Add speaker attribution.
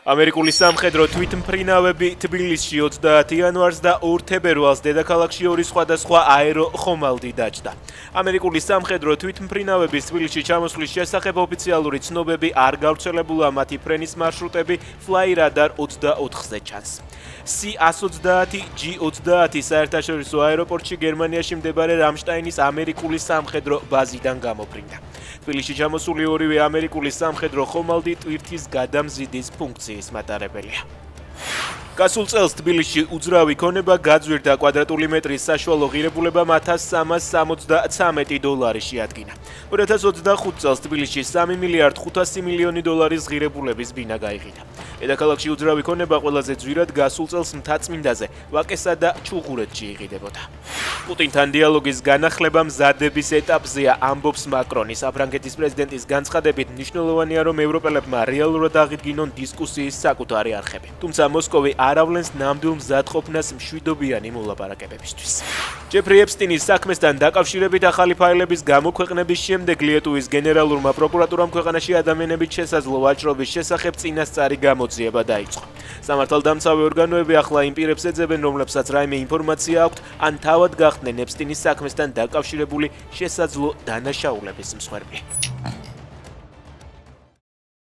Speaker 1: ამერიკული სამხედრო თვითმფრინავები თბილისში 30 იანვარს და 2 თებერვალს დედაქალაქში ორი სხვადასხვა აეროხომალდი დაჯდა. ამერიკული სამხედრო თვითმფრინავების თბილისში ჩამოსვლის შესახებ ოფიციალური ცნობები არ გავრცელებულა, მათი ფრენის მარშრუტები FlyRadar 24-ზე ჩანს. C-130, G-30 საერთაშორისო აეროპორტში გერმანიაში მდებარე რამშტაინის ამერიკული სამხედრო ბაზიდან გამოფრინდა. თბილისში ჩამოსული ორივე ამერიკული სამხედრო ხომალდი ტვირთის გადამზიდის ფუნქციის მატარებელია. გასულ წელს თბილისში უძრავი ქონება გაძვირდა, კვადრატული მეტრის საშუალო ღირებულებამ $1313 შეადგინა. 2025 წელს თბილისში $3 მილიარდ 500 მილიონი ღირებულების ბინა გაიყიდა. დედაქალაქში უძრავი ქონება ყველაზე ძვირად გასულ წელს მთაწმინდაზე, ვაკესა და ჩუღურეთში იყიდებოდა. პუტინთან დიალოგის განახლება მზადების ეტაპზეა, ამბობს მაკრონი. საფრანგეთის პრეზიდენტის განცხადებით მნიშვნელოვანია, რომ ევროპელებმა რეალურად აღიდგინონ დისკუსიის საკუთარი არხები. თუმცა მოსკოვი აავლენს ნამდვილ მზადყოფნას მშვიდობიანი მოლაპარაკებებისთვის. ჯეფრი ეპსტინის საქმესთან დაკავშირებით ახალი ფაილების გამოქვეყნების შემდეგ ლიეტუვის გენერალურმა პროკურატურამ ქვეყანაში ადამიანების შესაძლო ვაჭრობის შესახებ წინასწარი გამოძიება დაიწყო. სამართალდამცავი ორგანოები ახლა იმ პირებს ეძებენ, რომლებსაც რაიმე ინფორმაცია აქვთ, ან თავად გახდნენ ეპსტინის საქმესთან დაკავშირებული შესაძლო დანაშაულების მსხვერპლი.